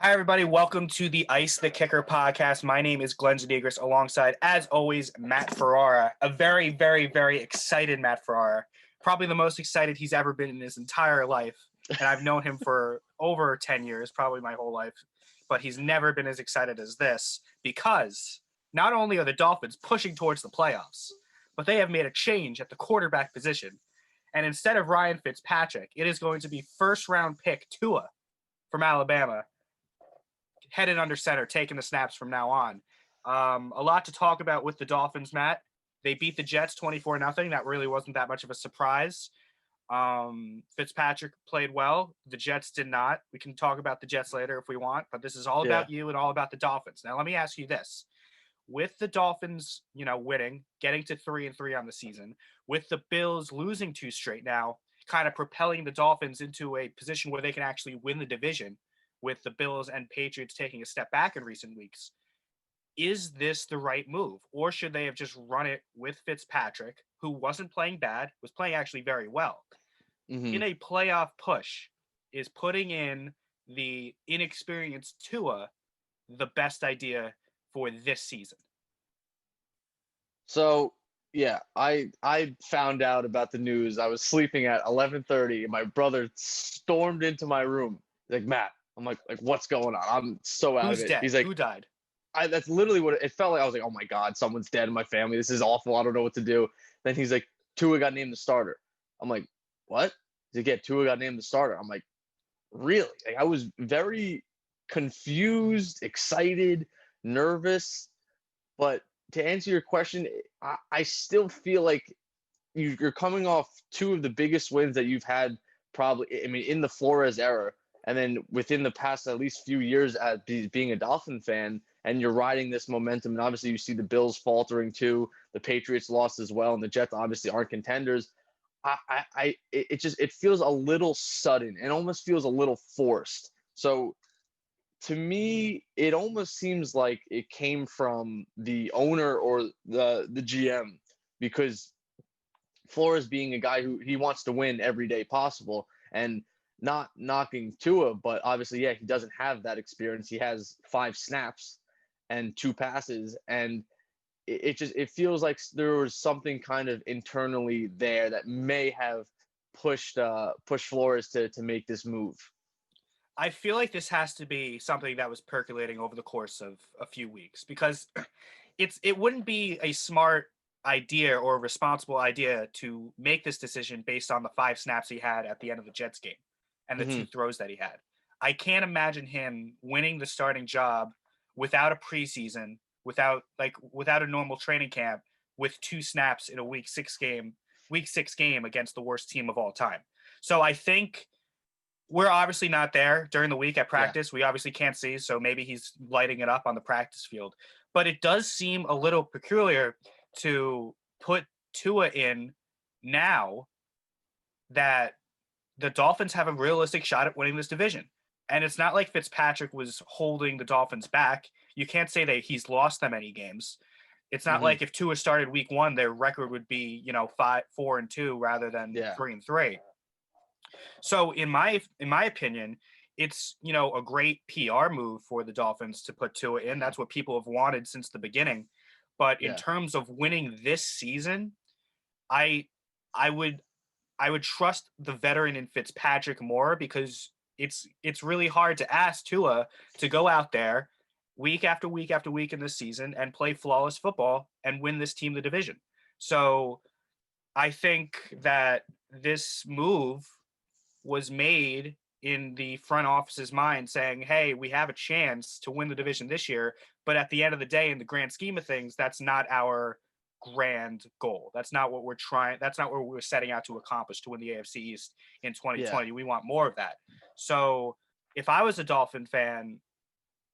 Hi, everybody. Welcome to the Ice the Kicker podcast. My name is Glen and alongside, as always, Matt Ferrara. A very, very, very excited Matt Ferrara. Probably the most excited he's ever been in his entire life. And I've known him for over 10 years, probably my whole life. But he's never been as excited as this because not only are the Dolphins pushing towards the playoffs, but they have made a change at the quarterback position. And instead of Ryan Fitzpatrick, it is going to be first-round pick Tua from Alabama, headed under center, taking the snaps from now on. A lot to talk about with the Dolphins, Matt. They beat the Jets 24-0. That really wasn't that much of a surprise. Fitzpatrick played well. The Jets did not. We can talk about the Jets later if we want, but this is all about you and all about the Dolphins. Now, let me ask you this. With the Dolphins, winning, getting to 3-3 on the season, with the Bills losing 2 straight now, kind of propelling the Dolphins into a position where they can actually win the division, with the Bills and Patriots taking a step back in recent weeks. Is this the right move? Or should they have just run it with Fitzpatrick, who wasn't playing bad, was playing actually very well? Mm-hmm. In a playoff push, is putting in the inexperienced Tua the best idea for this season? So I found out about the news. I was sleeping at 11:30, and my brother stormed into my room. He's like, Matt, I'm like what's going on? I'm so out of Who's it. dead? He's like, Who died? that's literally what it felt like. I was like, oh my god, someone's dead in my family. This is awful. I don't know what to do. Then he's like, Tua got named the starter. I'm like, what? Did get Tua got named the starter? I'm like, really? Like, I was very confused, excited, nervous. But to answer your question, I still feel like you're coming off 2 of the biggest wins that you've had, probably. I mean, in the Flores era, and then within the past at least few years at being a Dolphin fan, and you're riding this momentum. And obviously, you see the Bills faltering too. The Patriots lost as well, and the Jets obviously aren't contenders. It feels a little sudden and almost feels a little forced. So to me, it almost seems like it came from the owner or the GM, because Flores being a guy who he wants to win every day possible, and not knocking Tua, but obviously, he doesn't have that experience. He has 5 snaps and 2 passes, and it feels like there was something kind of internally there that may have pushed Flores to make this move. I feel like this has to be something that was percolating over the course of a few weeks, because it wouldn't be a smart idea or a responsible idea to make this decision based on the 5 snaps he had at the end of the Jets game and the 2 throws that he had. I can't imagine him winning the starting job without a preseason, without a normal training camp, with 2 snaps in a week 6 game against the worst team of all time. So I think we're obviously not there during the week at practice. We obviously can't see, so maybe he's lighting it up on the practice field. But it does seem a little peculiar to put Tua in now that the Dolphins have a realistic shot at winning this division. And it's not like Fitzpatrick was holding the Dolphins back. You can't say that he's lost them any games. It's not like if Tua started week 1, their record would be, 4-2 rather than 3-3. So in my opinion, it's, a great PR move for the Dolphins to put Tua in. That's what people have wanted since the beginning. But in terms of winning this season, I would trust the veteran in Fitzpatrick more, because it's really hard to ask Tua to go out there week after week after week in this season and play flawless football and win this team the division. So I think that this move was made in the front office's mind, saying, hey, we have a chance to win the division this year. But at the end of the day, in the grand scheme of things, that's not our grand goal. That's not what we're trying. That's not what we're setting out to accomplish, to win the AFC East in 2020. Yeah. We want more of that. So if I was a Dolphin fan,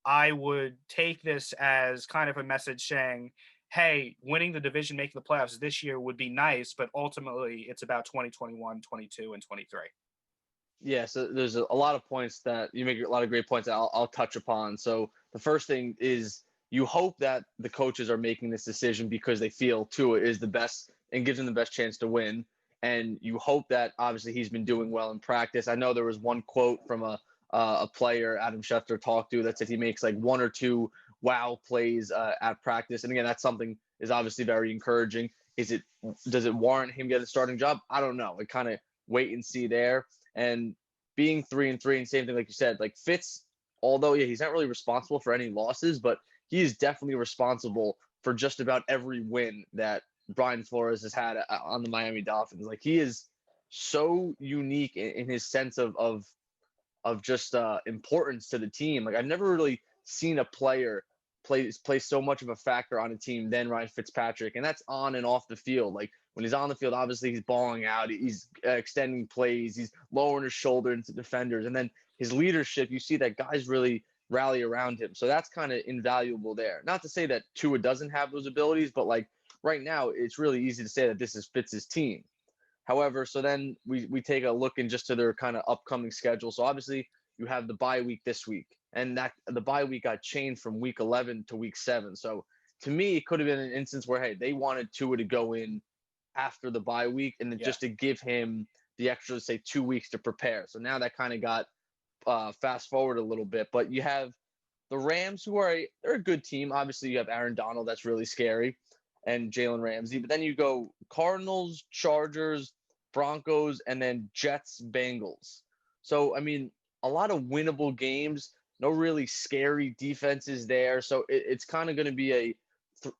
I would take this as kind of a message saying, hey, winning the division, making the playoffs this year would be nice, but ultimately it's about 2021, 22, and 23. Yeah, so there's a lot of points that you make, a lot of great points that I'll touch upon. So the first thing is, you hope that the coaches are making this decision because they feel Tua is the best and gives them the best chance to win. And you hope that obviously he's been doing well in practice. I know there was one quote from a a player, Adam Schefter, talked to that said he makes like one or two wow plays at practice. And again, that's something is obviously very encouraging. Does it warrant him getting a starting job? I don't know. It kind of wait and see there. And being 3-3, and same thing like you said, like Fitz, although yeah, he's not really responsible for any losses, but he is definitely responsible for just about every win that Brian Flores has had on the Miami Dolphins. Like he is so unique in his sense of just importance to the team. Like I've never really seen a player play so much of a factor on a team than Ryan Fitzpatrick, and that's on and off the field. Like when he's on the field, obviously he's balling out, he's extending plays, he's lowering his shoulder into defenders, and then his leadership. You see that guys really rally around him, so that's kind of invaluable there. Not to say that Tua doesn't have those abilities, but like right now, it's really easy to say that this is Fitz's team. However, so then we take a look in just to their kind of upcoming schedule. So obviously you have the bye week this week, and that the bye week got changed from week 11 to week 7. So to me, it could have been an instance where hey, they wanted Tua to go in after the bye week, and then Yeah. just to give him the extra, say, 2 weeks to prepare. So now that kind of got fast forward a little bit. But you have the Rams, who are they're a good team. Obviously, you have Aaron Donald, that's really scary, and Jalen Ramsey. But then you go Cardinals, Chargers, Broncos, and then Jets, Bengals. So I mean, a lot of winnable games. No really scary defenses there. So it's kind of going to be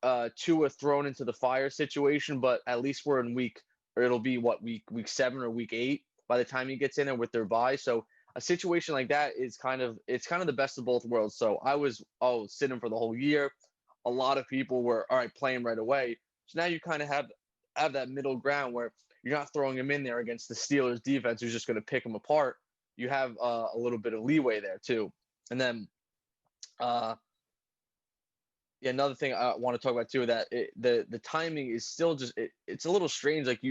a Tua thrown into the fire situation. But at least we're in week, or it'll be what week 7 or week 8 by the time he gets in there with their bye. So a situation like that is kind of the best of both worlds. So I was sitting for the whole year. A lot of people were all right playing right away. So now you kind of have that middle ground where you're not throwing him in there against the Steelers defense who's just going to pick him apart. You have a little bit of leeway there too. And then another thing I want to talk about too, that the timing is still just it's a little strange. Like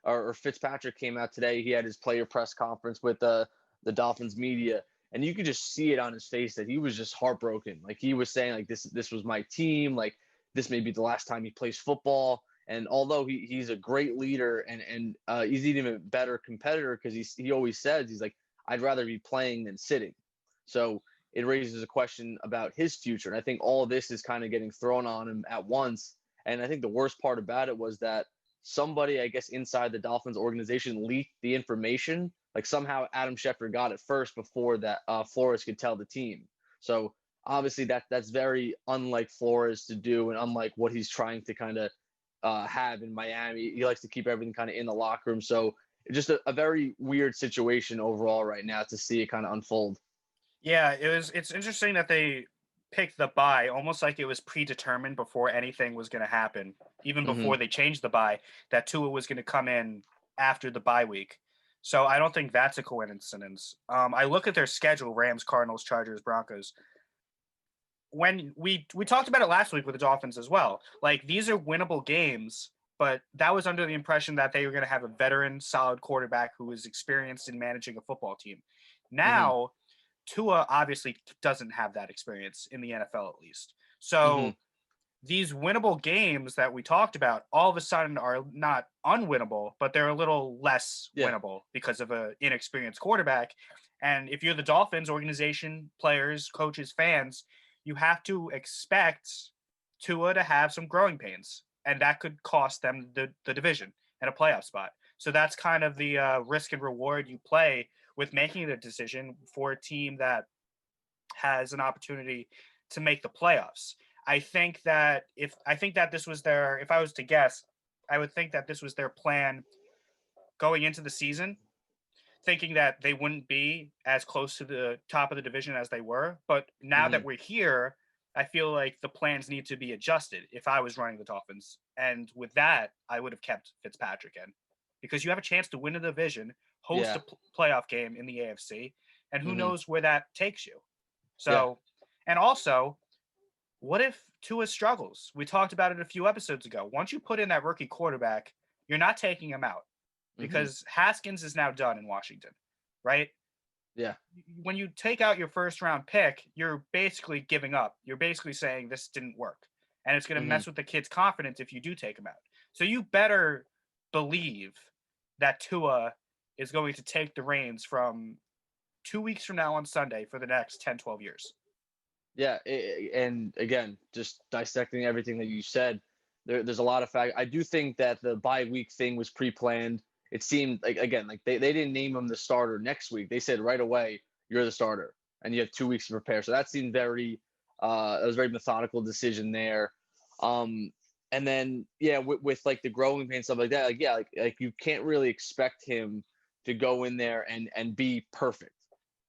or Fitzpatrick came out today. He had his player press conference with the Dolphins media, and you could just see it on his face that he was just heartbroken. Like he was saying, like this was my team. Like this may be the last time he plays football. And although he's a great leader and he's an even better competitor because he always says he's like I'd rather be playing than sitting. So it raises a question about his future. And I think all of this is kind of getting thrown on him at once. And I think the worst part about it was that somebody, I guess, inside the Dolphins organization leaked the information. Like somehow Adam Schefter got it first before that Flores could tell the team. So obviously that's very unlike Flores to do and unlike what he's trying to kind of have in Miami. He likes to keep everything kind of in the locker room. So just a very weird situation overall right now to see it kind of unfold. Yeah, it's interesting that they picked the bye almost like it was predetermined before anything was going to happen, even Mm-hmm. before they changed the bye, that Tua was going to come in after the bye week. So I don't think that's a coincidence. I look at their schedule: Rams, Cardinals, Chargers, Broncos. When we talked about it last week with the Dolphins as well, like these are winnable games, but that was under the impression that they were going to have a veteran, solid quarterback who was experienced in managing a football team. Mm-hmm. Now, Tua obviously doesn't have that experience in the NFL at least. Mm-hmm. So these winnable games that we talked about all of a sudden are not unwinnable, but they're a little less Yeah. winnable because of an inexperienced quarterback. And if you're the Dolphins organization, players, coaches, fans, you have to expect Tua to have some growing pains, and that could cost them the division and a playoff spot. So that's kind of the risk and reward you play with making the decision for a team that has an opportunity to make the playoffs. I think that this was their, if I was to guess, I would think that this was their plan going into the season, thinking that they wouldn't be as close to the top of the division as they were. But now Mm-hmm. that we're here, I feel like the plans need to be adjusted if I was running the Dolphins. And with that, I would have kept Fitzpatrick in because you have a chance to win a division, host Yeah. a playoff game in the AFC, and who Mm-hmm. knows where that takes you. Yeah. So, and also, what if Tua struggles? We talked about it a few episodes ago. Once you put in that rookie quarterback, you're not taking him out Mm-hmm. because Haskins is now done in Washington, right? Yeah. When you take out your first round pick, you're basically giving up. You're basically saying this didn't work. And it's going to Mm-hmm. mess with the kid's confidence if you do take him out. So you better believe that Tua is going to take the reins from 2 weeks from now on Sunday for the next 10, 12 years. Yeah, and again, just dissecting everything that you said, there's a lot of fact. I do think that the bye week thing was pre-planned. It seemed like, again, like they didn't name him the starter next week. They said right away, you're the starter, and you have 2 weeks to prepare. So that seemed very, it was a very methodical decision there. And then yeah, with like the growing pain stuff like that, like yeah, like you can't really expect him to go in there and be perfect.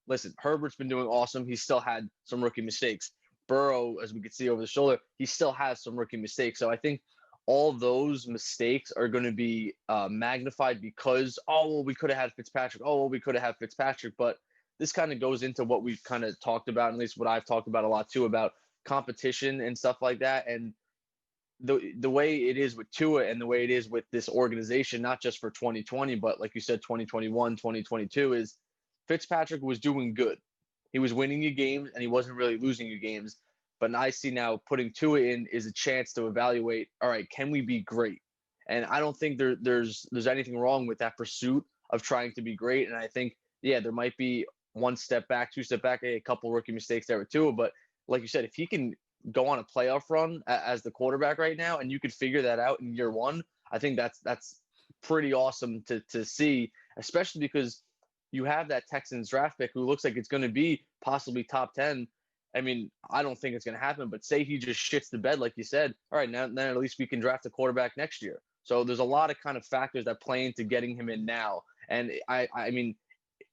Listen, Herbert's been doing awesome. He still had some rookie mistakes. Burrow, as we could see over the shoulder, he still has some rookie mistakes. So I think all those mistakes are going to be magnified because, oh, well, we could have had Fitzpatrick. Oh, well, we could have had Fitzpatrick. But this kind of goes into what we've kind of talked about, at least what I've talked about a lot too, about competition and stuff like that. And the way it is with Tua and the way it is with this organization, not just for 2020, but like you said, 2021, 2022, is Fitzpatrick was doing good. He was winning you games and he wasn't really losing you games. But I see now putting Tua in is a chance to evaluate, all right, can we be great? And I don't think there's anything wrong with that pursuit of trying to be great. And I think, yeah, there might be one step back, two step back, a couple rookie mistakes there with Tua. But like you said, if he can go on a playoff run as the quarterback right now, and you could figure that out in year one, I think that's pretty awesome to see, especially because you have that Texans draft pick who looks like it's going to be possibly top 10. I mean, I don't think it's going to happen, but say he just shits the bed, like you said, all right, now then at least we can draft a quarterback next year. So there's a lot of kind of factors that play into getting him in now. And I mean,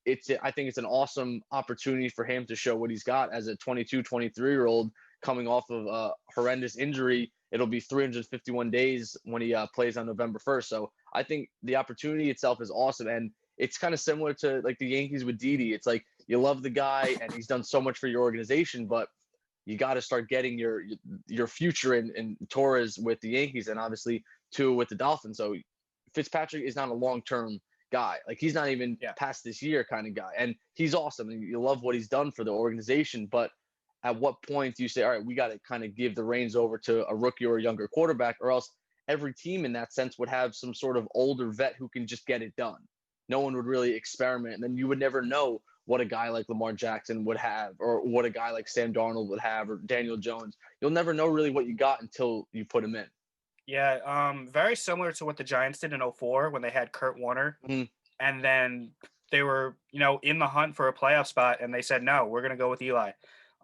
I think it's an awesome opportunity for him to show what he's got as a 22, 23-year-old coming off of a horrendous injury. It'll be 351 days when he plays on November 1st. So I think the opportunity itself is awesome. And it's kind of similar to like the Yankees with Didi. It's like you love the guy and he's done so much for your organization, but you got to start getting your future in Torres with the Yankees and obviously Tua with the Dolphins. So Fitzpatrick is not a long-term guy. Like he's not even past this year kind of guy. And he's awesome. And you love what he's done for the organization. But at what point do you say, all right, we got to kind of give the reins over to a rookie or a younger quarterback, or else every team in that sense would have some sort of older vet who can just get it done. No one would really experiment. And then you would never know what a guy like Lamar Jackson would have, or what a guy like Sam Darnold would have, or Daniel Jones. You'll never know really what you got until you put him in. Yeah, very similar to what the Giants did in 04 when they had Kurt Warner. Mm-hmm. And then they were, in the hunt for a playoff spot, and they said, no, we're going to go with Eli.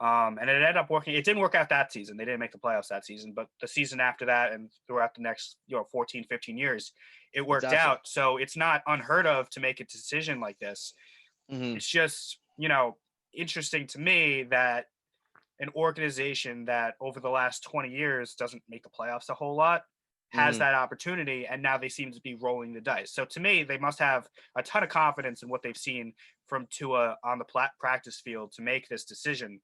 And it ended up working. It didn't work out that season. They didn't make the playoffs that season, but the season after that and throughout the next, 14, 15 years, it worked out. So it's not unheard of to make a decision like this. Mm-hmm. It's just, interesting to me that an organization that over the last 20 years doesn't make the playoffs a whole lot has that opportunity, and now they seem to be rolling the dice. So to me, they must have a ton of confidence in what they've seen from Tua on the practice field to make this decision.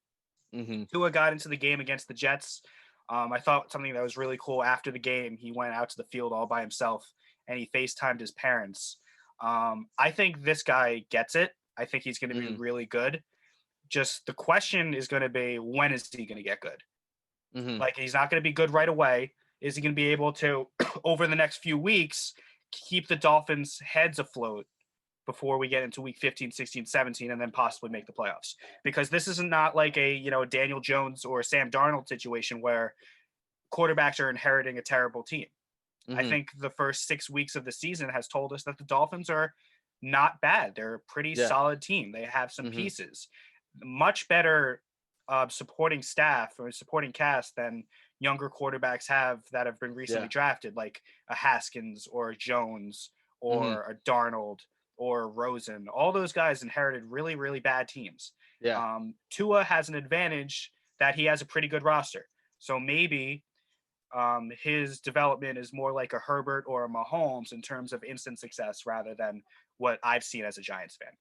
Tua got into the game against the Jets. I thought something that was really cool after the game, he went out to the field all by himself and he FaceTimed his parents. I think this guy gets it. I think he's going to be really good. Just the question is going to be, when is he going to get good? Like, he's not going to be good right away. Is he going to be able to, over the next few weeks, keep the Dolphins' heads afloat before we get into week 15, 16, 17, and then possibly make the playoffs? Because this is not like a, Daniel Jones or Sam Darnold situation where quarterbacks are inheriting a terrible team. I think the first 6 weeks of the season has told us that the Dolphins are not bad. They're a pretty solid team. They have some pieces. Much better supporting staff or supporting cast than younger quarterbacks have that have been recently drafted, like a Haskins or a Jones or a Darnold or a Rosen. All those guys inherited really, really bad teams. Tua has an advantage that he has a pretty good roster. So maybe his development is more like a Herbert or a Mahomes in terms of instant success rather than what I've seen as a Giants fan.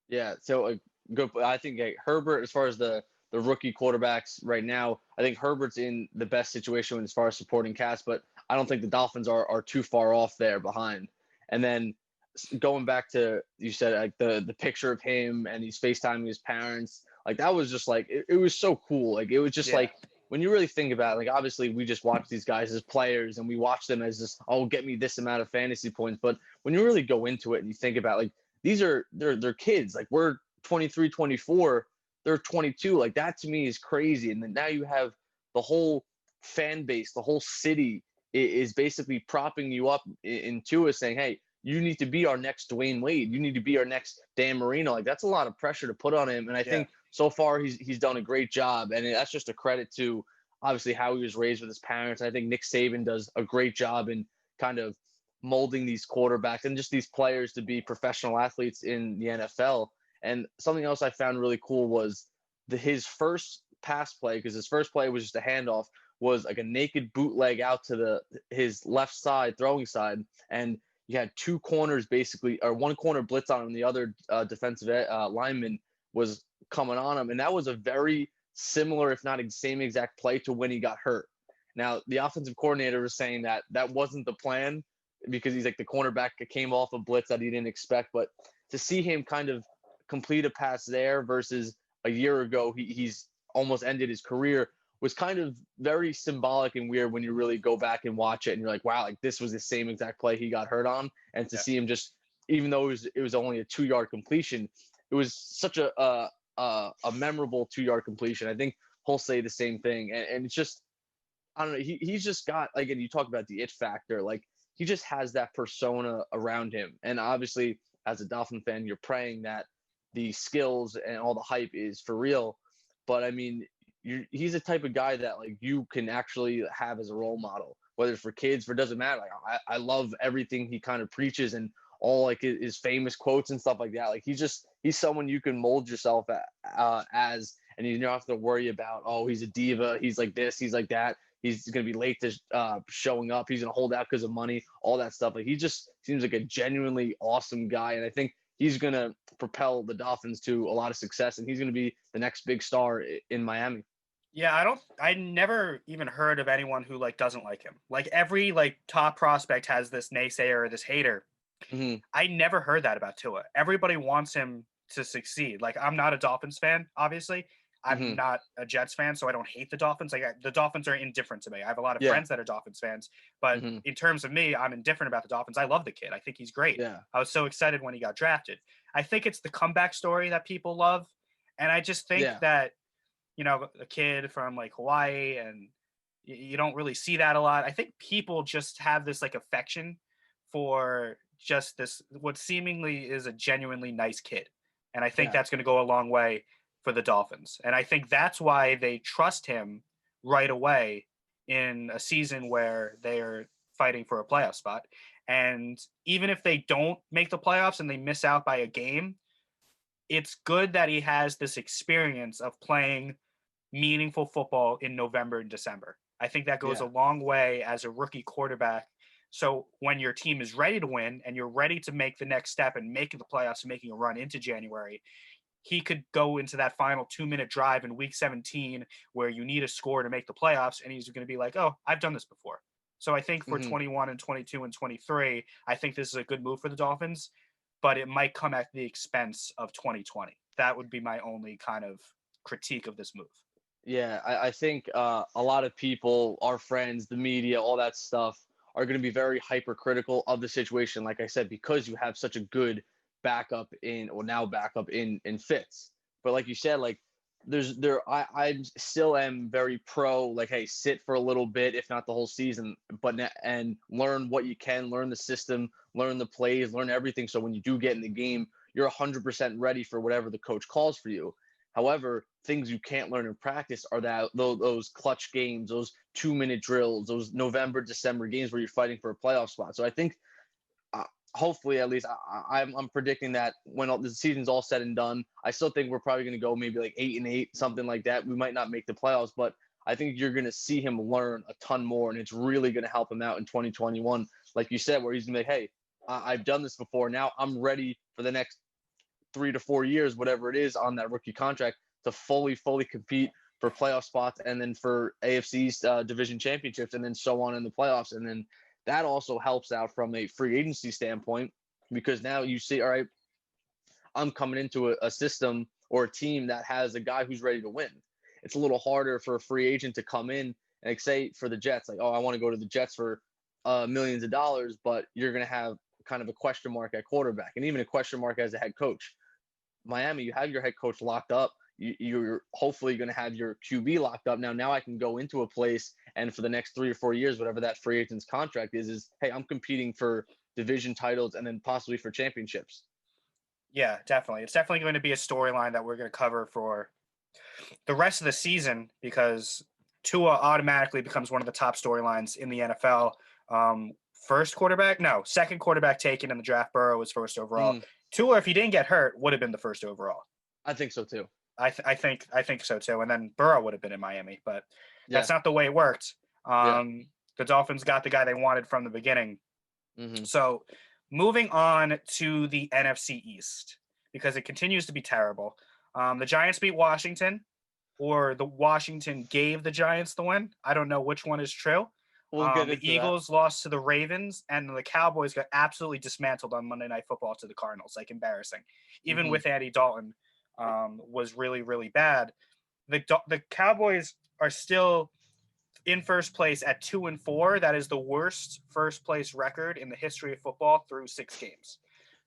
Yeah, so good. I think Herbert, as far as the rookie quarterbacks right now, I think Herbert's in the best situation as far as supporting cast, but I don't think the Dolphins are too far off there behind. And then going back to, you said like the picture of him and he's FaceTiming his parents, like that was just like, it was so cool. Like it was just like, when you really think about it, like obviously we just watch these guys as players and we watch them as just, oh, get me this amount of fantasy points. But when you really go into it and you think about like, they're kids, like we're 23, 24, they're 22. Like that to me is crazy. And then now you have the whole fan base, the whole city is basically propping you up in Tua, saying, hey, you need to be our next Dwayne Wade. You need to be our next Dan Marino. Like that's a lot of pressure to put on him. And I Yeah. think so far he's done a great job. And that's just a credit to obviously how he was raised with his parents. I think Nick Saban does a great job in kind of molding these quarterbacks and just these players to be professional athletes in the NFL. And something else I found really cool was his first pass play, because his first play was just a handoff, was like a naked bootleg out to his left side, throwing side, and you had two corners basically, or one corner blitz on him, and the other defensive lineman was coming on him, and that was a very similar, if not same exact play to when he got hurt. Now the offensive coordinator was saying that that wasn't the plan because he's like the cornerback came off a blitz that he didn't expect, but to see him kind of complete a pass there versus a year ago he's almost ended his career was kind of very symbolic and weird when you really go back and watch it and you're like, wow, like this was the same exact play he got hurt on. And to Yeah. see him just, even though it was only a 2-yard completion, it was such a memorable 2-yard completion. I think he'll say the same thing. And it's just, I don't know. He's just got, like, and you talk about the it factor, like he just has that persona around him. And obviously as a Dolphin fan, you're praying that the skills and all the hype is for real. But I mean, he's the type of guy that like you can actually have as a role model, whether it's for kids, for doesn't matter. Like I love everything he kind of preaches and all like his famous quotes and stuff like that. Like he's someone you can mold yourself as, and you don't have to worry about, oh, he's a diva, he's like this, he's like that, he's going to be late to showing up, he's going to hold out because of money, all that stuff. Like he just seems like a genuinely awesome guy, and I think he's going to propel the Dolphins to a lot of success, and he's going to be the next big star in Miami. Yeah, I never even heard of anyone who like doesn't like him. Like every like top prospect has this naysayer or this hater. Mm-hmm. I never heard that about Tua. Everybody wants him to succeed. Like I'm not a Dolphins fan, obviously. I'm Mm-hmm. not a Jets fan, so I don't hate the Dolphins. Like the Dolphins are indifferent to me. I have a lot of Yeah. friends that are Dolphins fans, but Mm-hmm. in terms of me, I'm indifferent about the Dolphins. I love the kid. I think he's great. Yeah. I was so excited when he got drafted. I think it's the comeback story that people love, and I just think Yeah. that a kid from like Hawaii, and you don't really see that a lot. I think people just have this like affection for just this what seemingly is a genuinely nice kid. And I think Yeah. that's going to go a long way for the Dolphins. And I think that's why they trust him right away in a season where they're fighting for a playoff spot. And even if they don't make the playoffs and they miss out by a game, it's good that he has this experience of playing meaningful football in November and December. I think that goes a Yeah. long way as a rookie quarterback. So when your team is ready to win and you're ready to make the next step and making the playoffs and making a run into January, he could go into that final 2-minute drive in week 17 where you need a score to make the playoffs. And he's going to be like, oh, I've done this before. So I think for Mm-hmm. 21 and 22 and 23, I think this is a good move for the Dolphins, but it might come at the expense of 2020. That would be my only kind of critique of this move. Yeah, I think a lot of people, our friends, the media, all that stuff, are going to be very hypercritical of the situation. Like I said, because you have such a good backup in, or now backup in Fitz. But like you said, like I still am very pro. Like, hey, sit for a little bit, if not the whole season, and learn what you can, learn the system, learn the plays, learn everything. So when you do get in the game, you're 100% ready for whatever the coach calls for you. However, things you can't learn in practice are that those clutch games, those 2-minute drills, those November, December games where you're fighting for a playoff spot. So I think, hopefully, at least I'm predicting that when the season's all said and done, I still think we're probably going to go maybe like 8-8, something like that. We might not make the playoffs, but I think you're going to see him learn a ton more, and it's really going to help him out in 2021, like you said, where he's going to be like, hey, I've done this before. Now I'm ready for the next 3 to 4 years, whatever it is, on that rookie contract to fully compete for playoff spots, and then for AFC's division championships, and then so on in the playoffs. And then that also helps out from a free agency standpoint, because now you see, all right, I'm coming into a system or a team that has a guy who's ready to win. It's a little harder for a free agent to come in and, like, say for the Jets, like, oh, I want to go to the Jets for millions of dollars, but you're going to have kind of a question mark at quarterback and even a question mark as a head coach. Miami, you have your head coach locked up. You're hopefully going to have your QB locked up. Now I can go into a place and for the next 3 or 4 years, whatever that free agent's contract is hey, I'm competing for division titles and then possibly for championships. Yeah, definitely. It's definitely going to be a storyline that we're going to cover for the rest of the season because Tua automatically becomes one of the top storylines in the NFL. First quarterback, no, second quarterback taken in the draft. Burrow was first overall. Mm, Tua, if he didn't get hurt, would have been the first overall. I think so too. I think so too. And then Burrow would have been in Miami, but Yeah. that's not the way it worked. Yeah. The Dolphins got the guy they wanted from the beginning. Mm-hmm. So moving on to the NFC East because it continues to be terrible. The Giants beat Washington, or the Washington gave the Giants the win. I don't know which one is true. We'll get The into Eagles lost to the Ravens, and the Cowboys got absolutely dismantled on Monday Night Football to the Cardinals. Like embarrassing, that. even Mm-hmm. with Andy Dalton, was really really bad. The Cowboys are still in first place at 2-4. That is the worst first place record in the history of football through 6 games.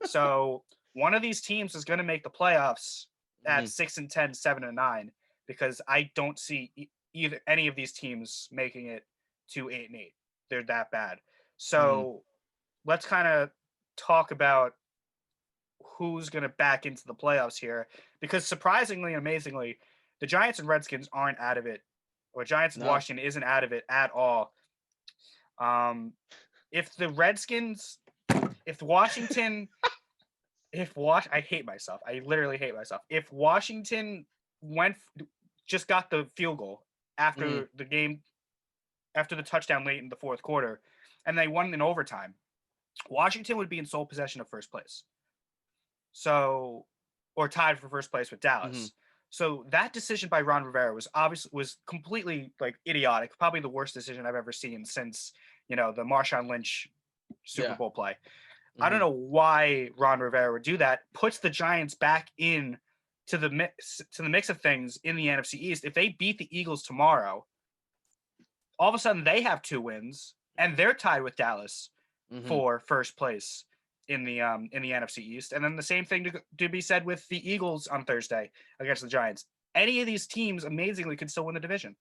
So one of these teams is going to make the playoffs at 6-10, 7-9, because I don't see either any of these teams making it to 8-8. They're that bad. So let's kind of talk about who's going to back into the playoffs here, because surprisingly, amazingly, the Giants and Redskins aren't out of it, or Giants and No. Washington isn't out of it at all. If the Redskins, if Washington, I hate myself. I literally hate myself. If Washington just got the field goal after the game, after the touchdown late in the fourth quarter, and they won in overtime, Washington would be in sole possession of first place. So, or tied for first place with Dallas. So that decision by Ron Rivera was completely like idiotic. Probably the worst decision I've ever seen since, the Marshawn Lynch Super Bowl play. I don't know why Ron Rivera would do that. Puts the Giants back in to the mix of things in the NFC East. If they beat the Eagles tomorrow, all of a sudden they have 2 wins and they're tied with Dallas for first place in the NFC East. And then the same thing to be said with the Eagles on Thursday against the Giants. Any of these teams amazingly could still win the division.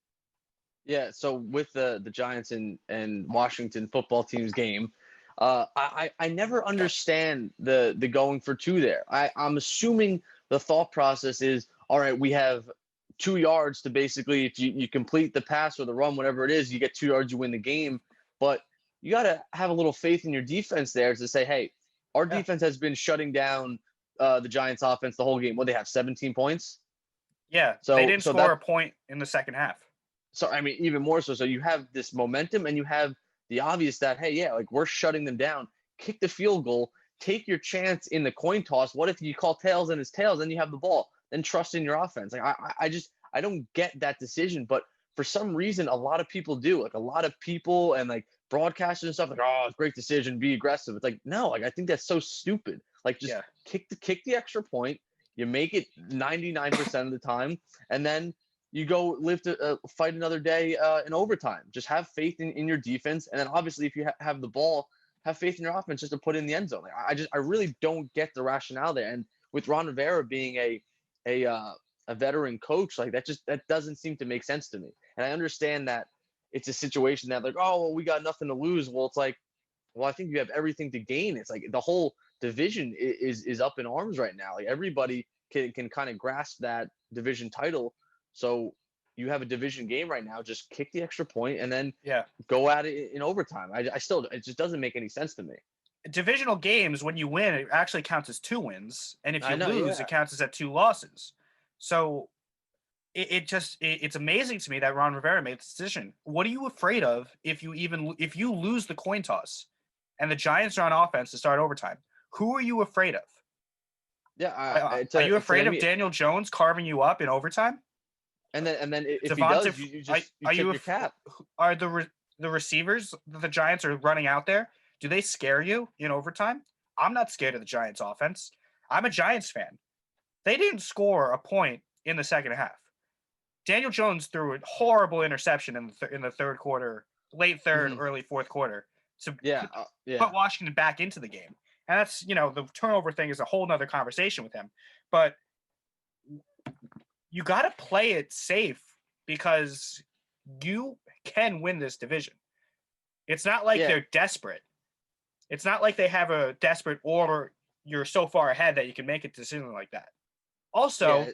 Yeah, so with the Giants and Washington football team's game, I never understand the going for 2 there. I'm assuming the thought process is, all right, we have 2 yards to basically, if you complete the pass or the run, whatever it is, you get 2 yards, you win the game. But you got to have a little faith in your defense there to say, hey, our defense has been shutting down the Giants offense the whole game. What, they have 17 points? Yeah, so they didn't score a point in the second half. So, I mean, even more so. So you have this momentum and you have the obvious that, hey, yeah, like we're shutting them down. Kick the field goal. Take your chance in the coin toss. What if you call tails and it's tails, then you have the ball? Then trust in your offense. Like I don't get that decision, but for some reason, a lot of people do. Like a lot of people and like broadcasters and stuff, like, oh, it's a great decision, be aggressive. It's like, no, like I think that's so stupid. Like just kick the extra point. You make it 99% of the time, and then you go live to fight another day in overtime. Just have faith in your defense, and then obviously if you have the ball, have faith in your offense just to put in the end zone. Like, I really don't get the rationale there. And with Ron Rivera being a veteran coach, like that doesn't seem to make sense to me. And I understand that it's a situation that like, oh, well, we got nothing to lose. Well, it's like, well, I think you have everything to gain. It's like the whole division is up in arms right now. Like everybody can kind of grasp that division title. So you have a division game right now. Just kick the extra point and then go at it in overtime. I still, it just doesn't make any sense to me. Divisional games, when you win, it actually counts as 2 wins, and if you lose, it counts as 2 losses. So it's amazing to me that Ron Rivera made this decision. What are you afraid of if you lose the coin toss and the Giants are on offense to start overtime? Who are you afraid of? Yeah, are you afraid of Daniel Jones carving you up in overtime? And then if he does, you tip your cap. Are the receivers that the Giants are running out there, do they scare you in overtime? I'm not scared of the Giants offense. I'm a Giants fan. They didn't score a point in the second half. Daniel Jones threw a horrible interception in the third quarter, late third, early fourth quarter, to put Washington back into the game. And that's, the turnover thing is a whole nother conversation with him. But you got to play it safe because you can win this division. It's not like Yeah, they're desperate. It's not like they have a desperate or you're so far ahead that you can make a decision like that. yeah, Also,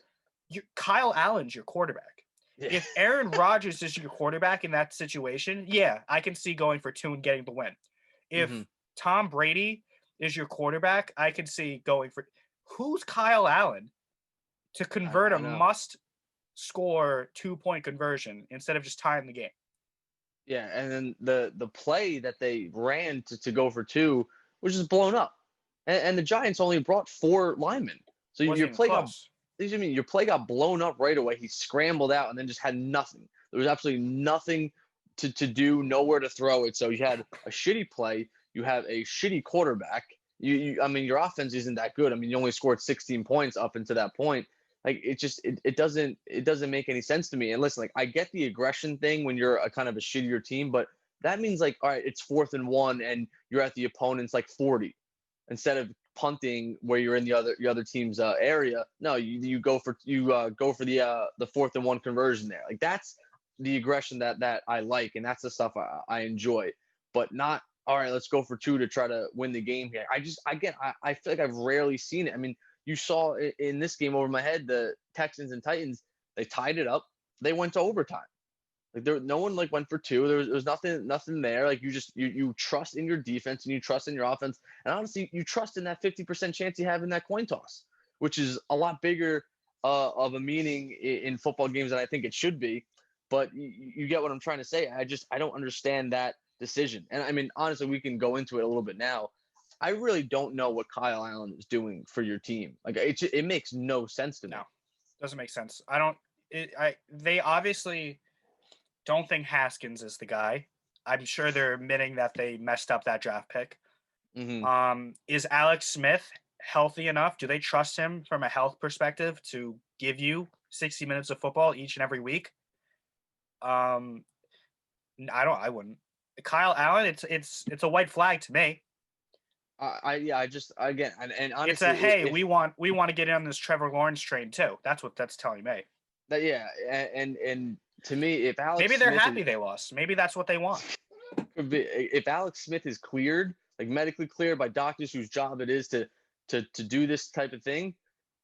Kyle Allen's your quarterback. yeah. If Aaron Rodgers is your quarterback in that situation, yeah, I can see going for 2 and getting the win. hmm If Tom Brady is your quarterback, I can see going for who's Kyle Allen to convert a I know. must score 2-point conversion instead of just tying the game. Yeah, and then the play that they ran to go for two was just blown up, and the Giants only brought four linemen, so Wasn't even close. your play got blown up right away. He scrambled out and then just had nothing. There was absolutely nothing to do, nowhere to throw it. So you had a shitty play. You have a shitty quarterback. I mean, your offense isn't that good. I mean, you only scored 16 points up until that point. Like it doesn't make any sense to me. And listen, like I get the aggression thing when you're a kind of a shittier team, but that means like, all right, it's 4th and 1 and you're at the opponent's like 40 instead of punting where you're in the other team's area. No, you go for the 4th and 1 conversion there. Like that's the aggression that I like, and that's the stuff I enjoy. But not all right. Let's go for two to try to win the game here. I feel like I've rarely seen it. I mean, you saw in this game over my head, the Texans and Titans, they tied it up. They went to overtime. Like no one like went for two. There was nothing there. Like you trust in your defense and you trust in your offense, and honestly, you trust in that 50% chance you have in that coin toss, which is a lot bigger of a meaning in football games than I think it should be. But you get what I'm trying to say. I don't understand that decision. And I mean, honestly, we can go into it a little bit now. I really don't know what Kyle Allen is doing for your team. Like it makes no sense to me. No, doesn't make sense. I don't. They obviously don't think Haskins is the guy. I'm sure they're admitting that they messed up that draft pick. Mm-hmm. Is Alex Smith healthy enough? Do they trust him from a health perspective to give you 60 minutes of football each and every week? I wouldn't. Kyle Allen, it's a white flag to me. I just again and It's honestly, a hey, if we want to get in on this Trevor Lawrence train too. That's what that's telling me. that yeah, and to me, if Maybe Alex they're Smith is happy they lost. Maybe that's what they want. if Alex Smith is cleared, like medically cleared by doctors whose job it is to do this type of thing,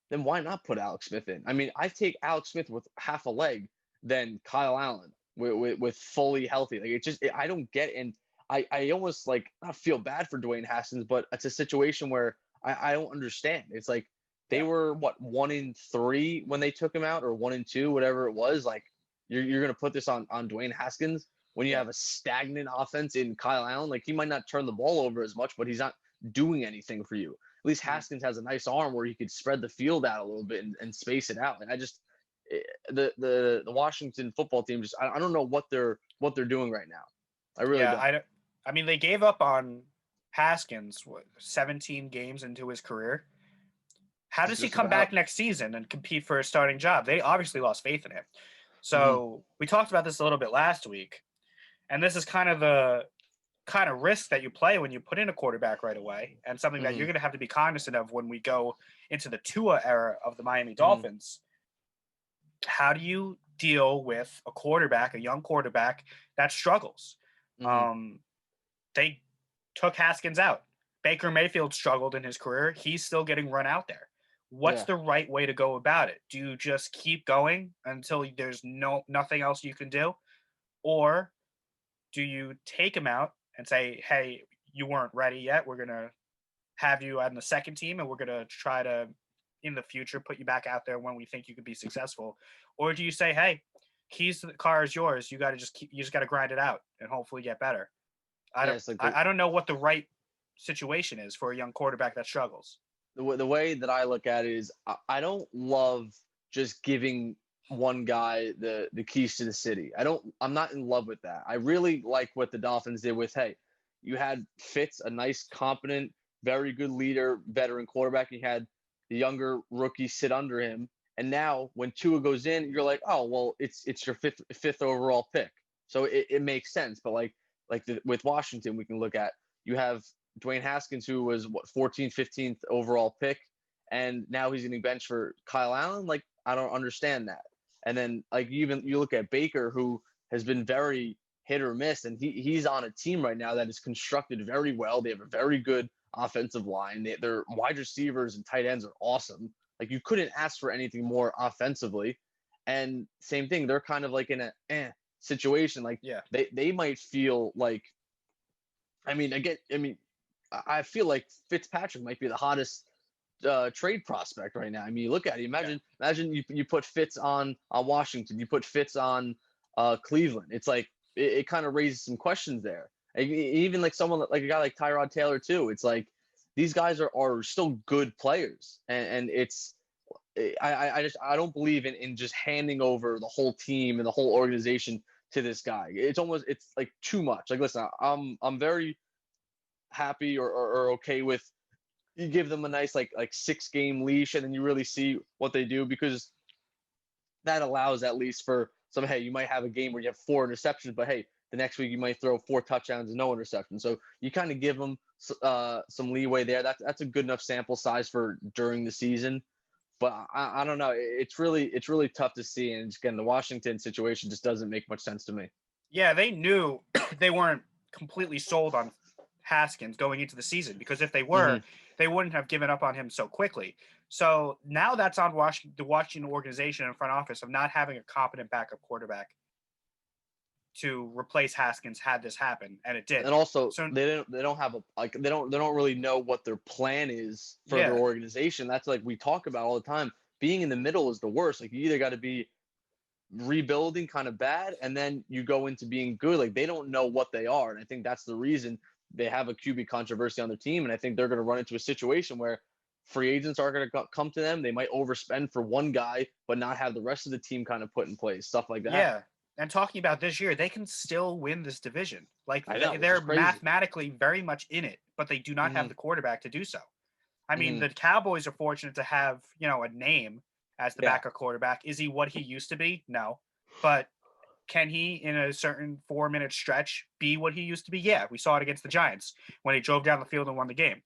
then why not put Alex Smith in? I mean, I take Alex Smith with half a leg than Kyle Allen with fully healthy. Like I don't get it. And I almost like not feel bad for Dwayne Haskins, but it's a situation where I don't understand. It's like they Yeah. were what 1-3 when they took him out, or 1-2, whatever it was. Like you're gonna put this on Dwayne Haskins when you Yeah. have a stagnant offense in Kyle Allen. Like he might not turn the ball over as much, but he's not doing anything for you. At least Mhm. Haskins has a nice arm where he could spread the field out a little bit and space it out. And the Washington football team just I don't know what they're doing right now. I really Yeah, don't. I mean they gave up on Haskins 17 games into his career. How does he Just come about. back next season and compete for a starting job? They obviously lost faith in him. Mm-hmm. So we talked about this a little bit last week, and this is kind of the kind of risk that you play when you put in a quarterback right away, and something that Mm-hmm. you're going to have to be cognizant of when we go into the Tua era of the Miami Mm-hmm. Dolphins. How do you deal with a quarterback, a young quarterback that struggles? Mm-hmm. Um, they took Haskins out. Baker Mayfield struggled in his career. He's still getting run out there. What's Yeah. the right way to go about it? Do you just keep going until there's nothing else you can do, or do you take him out and say, "Hey, you weren't ready yet. We're gonna have you on the second team, and we're gonna try to, in the future, put you back out there when we think you could be successful," or do you say, "Hey, keys to the car is yours. You just got to grind it out and hopefully get better." I Yeah. don't It's like I don't know what the right situation is for a young quarterback that struggles. the way that I look at it is I don't love just giving one guy the keys to the city. I'm not in love with that. I really like what the Dolphins did with hey, you had Fitz, a nice, competent, very good leader, veteran quarterback. You had the younger rookie sit under him, and now when Tua goes in, you're like, oh well, it's your fifth overall pick, so it makes sense. But with Washington, we can look at you have Dwayne Haskins, who was what 14th, 15th overall pick, and now he's getting benched for Kyle Allen. Like, I don't understand that. And then like you look at Baker, who has been very hit or miss, and he's on a team right now that is constructed very well. They have a very good offensive line. Their wide receivers and tight ends are awesome. Like, you couldn't ask for anything more offensively. And same thing, they're kind of like in a situation. Like, Yeah. they might feel like, I feel like Fitzpatrick might be the hottest trade prospect right now. I mean, you look at it. Yeah. Imagine you put Fitz on Washington. You put Fitz on Cleveland. It's like it kind of raises some questions there. Even like someone like a guy like Tyrod Taylor too. It's like these guys are still good players, and it's I don't believe in just handing over the whole team and the whole organization to this guy. It's like too much. Like, listen, I'm very happy or okay with, you give them a nice like 6-game leash and then you really see what they do, because that allows at least for some, hey, you might have a game where you have 4 interceptions, but hey, the next week you might throw 4 touchdowns and no interceptions. So you kind of give them some leeway there. That's a good enough sample size for during the season. But I don't know. It's really tough to see. And again, the Washington situation just doesn't make much sense to me. Yeah, they knew they weren't completely sold on Haskins going into the season, because if they were, Mm-hmm. they wouldn't have given up on him so quickly. So now that's on the Washington organization and front office of not having a competent backup quarterback to replace Haskins had this happen, and it did. And also, So they don't have they don't really know what their plan is for their yeah, organization. That's like we talk about all the time. Being in the middle is the worst. Like, you either got to be rebuilding kind of bad, and then you go into being good. Like, they don't know what they are, and I think that's the reason they have a QB controversy on their team. And I think they're going to run into a situation where free agents are going to come to them. They might overspend for one guy, but not have the rest of the team kind of put in place, stuff like that. yeah. And talking about this year, they can still win this division. Like I know, which is they're crazy. mathematically very much in it, but they do not have Mm-hmm. the quarterback to do so. I mean, Mm-hmm. the Cowboys are fortunate to have, a name as the Yeah. backup quarterback. Is he what he used to be? No. But can he, in a certain 4-minute stretch, be what he used to be? Yeah, we saw it against the Giants when he drove down the field and won the game.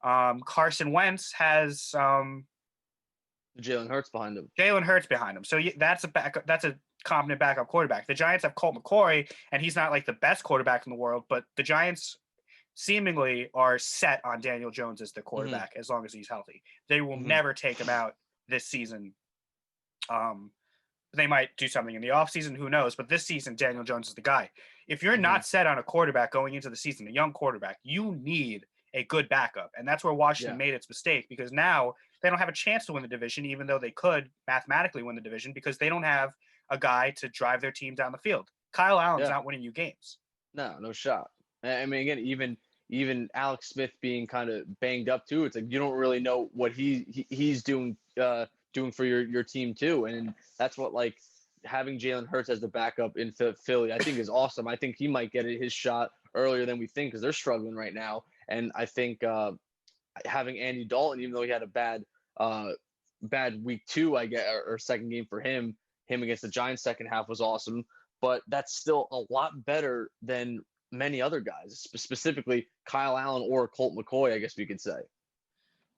Carson Wentz has Jalen Hurts behind him. Jalen Hurts behind him, so that's a backup. That's a competent backup quarterback. The Giants have Colt McCoy, and he's not like the best quarterback in the world, but the Giants seemingly are set on Daniel Jones as the Mm-hmm. quarterback as long as he's healthy. They will Mm-hmm. never take him out this season. They might do something in the offseason, who knows? But this season, Daniel Jones is the guy. If you're Mm-hmm. not set on a quarterback going into the season, a young quarterback, you need a good backup. And that's where Washington made its mistake, because now they don't have a chance to win the division, even though they could mathematically win the division, because they don't have a guy to drive their team down the field. Kyle Allen's Yeah. not winning you games. No shot. I mean, again, even Alex Smith being kind of banged up too. It's like you don't really know what he's doing for your team too, and that's what, like, having Jalen Hurts as the backup in Philly, I think is awesome. I think he might get his shot earlier than we think, because they're struggling right now, and I think having Andy Dalton, even though he had a bad week 2, I guess, or second game for him against the Giants second half was awesome. But that's still a lot better than many other guys, specifically Kyle Allen or Colt McCoy, I guess we could say.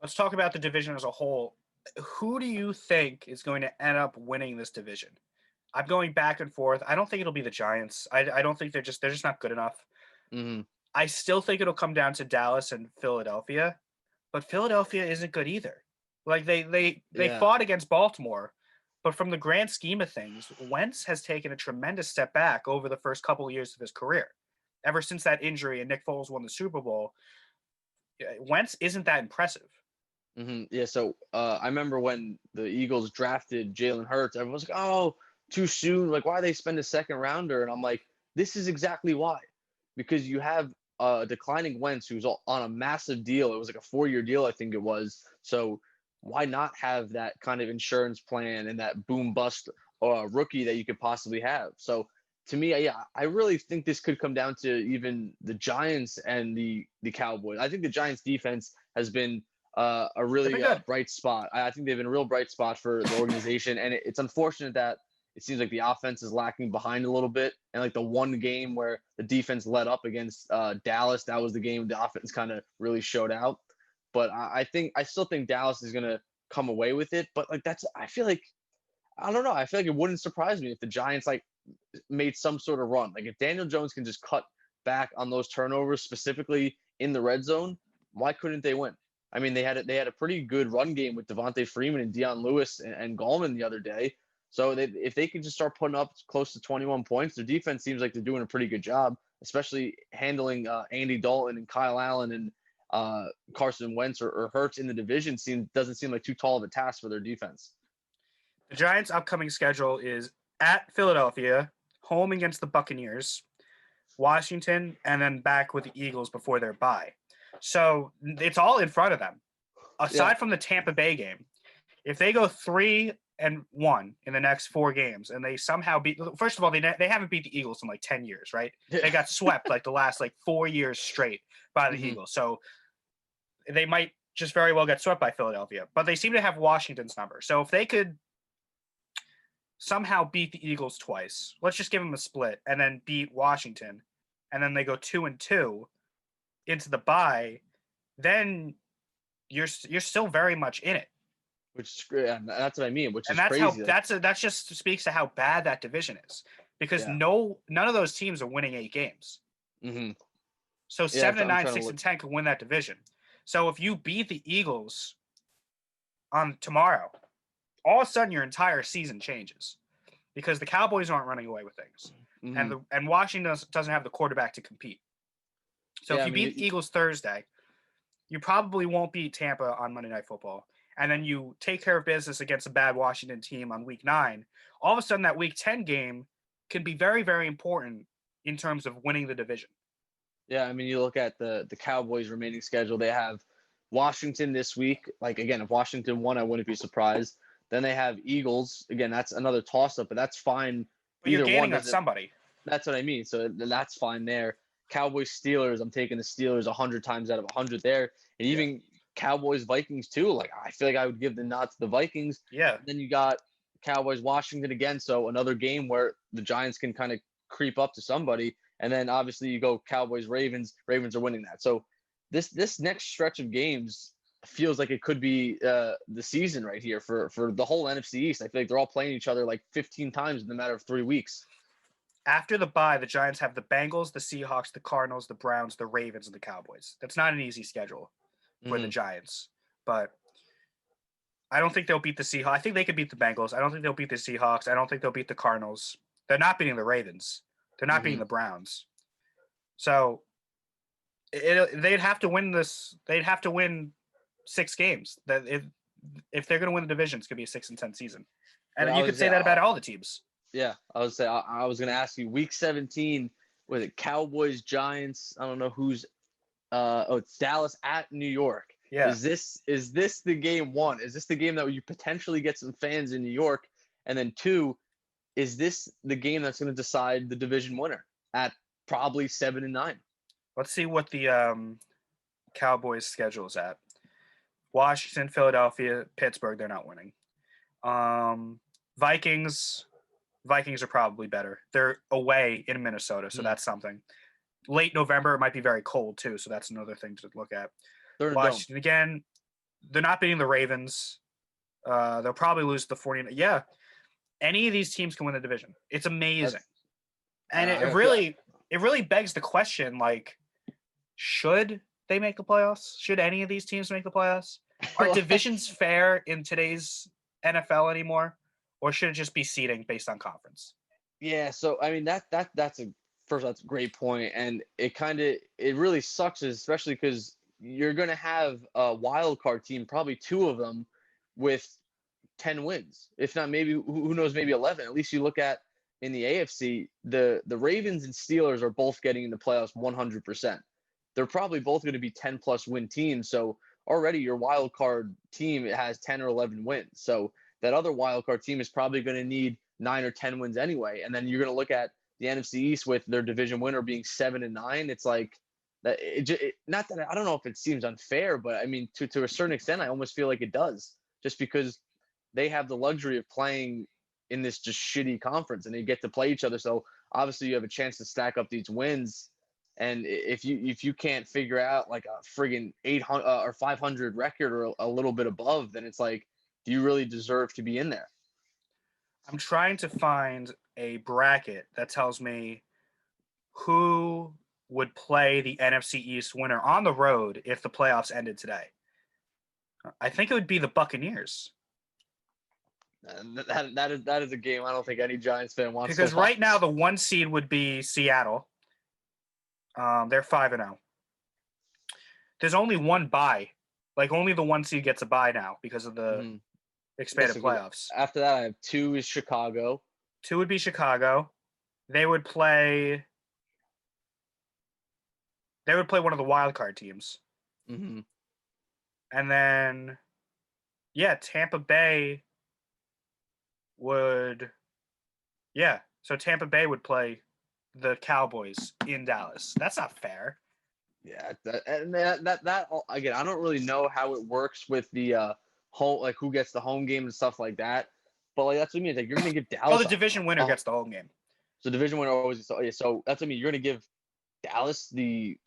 Let's talk about the division as a whole. Who do you think is going to end up winning this division? I'm going back and forth. I don't think it'll be the Giants. I don't think they're just not good enough. Mm-hmm. I still think it'll come down to Dallas and Philadelphia, but Philadelphia isn't good either. Like they Yeah. fought against Baltimore, but from the grand scheme of things, Wentz has taken a tremendous step back over the first couple of years of his career. Ever since that injury and Nick Foles won the Super Bowl, Wentz isn't that impressive. Mm-hmm. Yeah. So I remember when the Eagles drafted Jalen Hurts, everyone was like, "Oh, too soon. Like, why they spend a second rounder?" And I'm like, "This is exactly why, because you have a declining Wentz who's on a massive deal. It was like a 4-year deal, I think it was. So why not have that kind of insurance plan and that boom bust rookie that you could possibly have?" So to me, yeah, I really think this could come down to even the Giants and the Cowboys. I think the Giants defense has been a really Good. bright spot. I think they've been a real bright spot for the organization, and it's unfortunate that it seems like the offense is lacking behind a little bit. And like the one game where the defense let up against Dallas, that was the game the offense kind of really showed out. But I still think Dallas is gonna come away with it. But like I feel like I don't know. I feel like it wouldn't surprise me if the Giants like made some sort of run. Like if Daniel Jones can just cut back on those turnovers, specifically in the red zone, why couldn't they win? I mean, they had a pretty good run game with Devontae Freeman and Deion Lewis and Gallman the other day. So if they could just start putting up close to 21 points, their defense seems like they're doing a pretty good job, especially handling Andy Dalton and Kyle Allen and Carson Wentz or Hurts in the division. Doesn't seem like too tall of a task for their defense. The Giants' upcoming schedule is at Philadelphia, home against the Buccaneers, Washington, and then back with the Eagles before their bye. So it's all in front of them. Aside from the Tampa Bay game, if they go 3-1 in the next 4 games and they somehow beat, first of all, they haven't beat the Eagles in like 10 years, right? They got swept like the last like 4 years straight by the Eagles. So they might just very well get swept by Philadelphia, but they seem to have Washington's number. So if they could somehow beat the Eagles twice, let's just give them a split and then beat Washington, and then they go 2-2 into the bye, then you're still very much in it. Which is great. That's what I mean. Which and is that's crazy. That just speaks to how bad that division is, because none of those teams are winning 8 games. So 7-9, 6-10 can win that division. So if you beat the Eagles on tomorrow, all of a sudden your entire season changes, because the Cowboys aren't running away with things, and Washington doesn't have the quarterback to compete. So if you beat the Eagles Thursday, you probably won't beat Tampa on Monday Night Football. And then you take care of business against a bad Washington team on week 9. All of a sudden, that week 10 game can be very, very important in terms of winning the division. Yeah, I mean, you look at the Cowboys' remaining schedule. They have Washington this week. Like, again, if Washington won, I wouldn't be surprised. Then they have Eagles. Again, that's another toss-up, but that's fine. But you're gaining on somebody. That's what I mean. So that's fine there. Cowboys, Steelers, I'm taking the Steelers 100 times out of 100 there. And even Cowboys, Vikings too. Like, I feel like I would give the nod to the Vikings. Yeah. And then you got Cowboys, Washington again. So another game where the Giants can kind of creep up to somebody. And then obviously you go Cowboys, Ravens. Ravens are winning that. So this next stretch of games feels like it could be the season right here for the whole NFC East. I feel like they're all playing each other like 15 times in a matter of 3 weeks. After the bye, the Giants have the Bengals, the Seahawks, the Cardinals, the Browns, the Ravens, and the Cowboys. That's not an easy schedule for the Giants, but I don't think they'll beat the Seahawks. I think they could beat the Bengals. I don't think they'll beat the Seahawks. I don't think they'll beat the Cardinals. They're not beating the Ravens. They're not beating the Browns. So they'd have to win this. They'd have to win 6 games. That if they're going to win the division, it's going to be a 6-10 season. And you could say that about all the teams. Yeah, I was going to ask you, week 17, was it Cowboys, Giants? I don't know who's. It's Dallas at New York. Yeah. Is this the game 1? Is this the game that you potentially get some fans in New York? And then 2, is this the game that's going to decide the division winner at probably 7-9? Let's see what the Cowboys' schedule is at. Washington, Philadelphia, Pittsburgh. They're not winning. Vikings are probably better. They're away in Minnesota, so that's something. Late November, it might be very cold too, so that's another thing to look at. Washington again, they're not beating the Ravens. They'll probably lose the 49ers. Yeah, any of these teams can win the division. It's amazing, and it really begs the question: like, should they make the playoffs? Should any of these teams make the playoffs? Are divisions fair in today's NFL anymore? Or should it just be seeding based on conference? Yeah, so I mean that's a great point, and it really sucks, especially because you're gonna have a wild card team, probably 2 of them, with 10 wins, if not maybe who knows, maybe 11. At least you look at in the AFC, the Ravens and Steelers are both getting in the playoffs 100%. They're probably both going to be 10+ win teams, so already your wild card team has 10 or 11 wins. So that other wild card team is probably going to need 9 or 10 wins anyway. And then you're going to look at the NFC East with their division winner being 7-9. It's like that. Not that I don't know if it seems unfair, but I mean, to a certain extent, I almost feel like it does, just because they have the luxury of playing in this just shitty conference, and they get to play each other. So obviously you have a chance to stack up these wins. And if you can't figure out like a friggin' 800 or 500 record or a little bit above, then it's like, do you really deserve to be in there? I'm trying to find a bracket that tells me who would play the NFC East winner on the road if the playoffs ended today. I think it would be the Buccaneers. That is a game I don't think any Giants fan wants to Because watch. right now the 1 seed would be Seattle. They're 5-0. There's only one bye. Like only the 1 seed gets a bye now because of the expanded playoffs. After that, I have 2 is Chicago. 2 would be Chicago. They would play one of the wild card teams. Mm-hmm. And then, yeah, Tampa Bay would, yeah. So Tampa Bay would play the Cowboys in Dallas. That's not fair. Yeah, that again, I don't really know how it works with the home, like who gets the home game and stuff like that. But like that's what I mean. It's like you're gonna give Dallas. Oh, the division winner gets the home game. So division winner always. So that's what I mean. You're gonna give Dallas the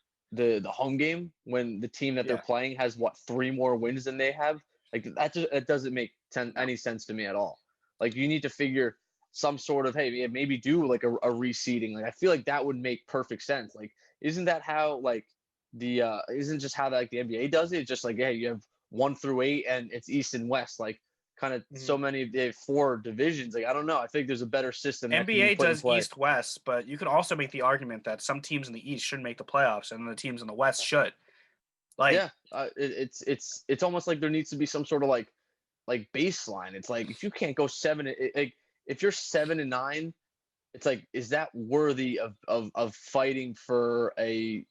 home game when the team that they're playing has what 3 more wins than they have. Like that doesn't make any sense to me at all. Like you need to figure some sort of maybe do like a reseeding. Like I feel like that would make perfect sense. Like isn't that how like the isn't just how like the NBA does it? It's just like you have 1 through 8 and it's East and West. Like kind of so many they have 4 divisions. Like I don't know. I think there's a better system. NBA does East West, but you could also make the argument that some teams in the East shouldn't make the playoffs and the teams in the West should. Like it's almost like there needs to be some sort of like baseline. It's like if you can't go 7, if you're 7-9, it's like is that worthy of fighting for a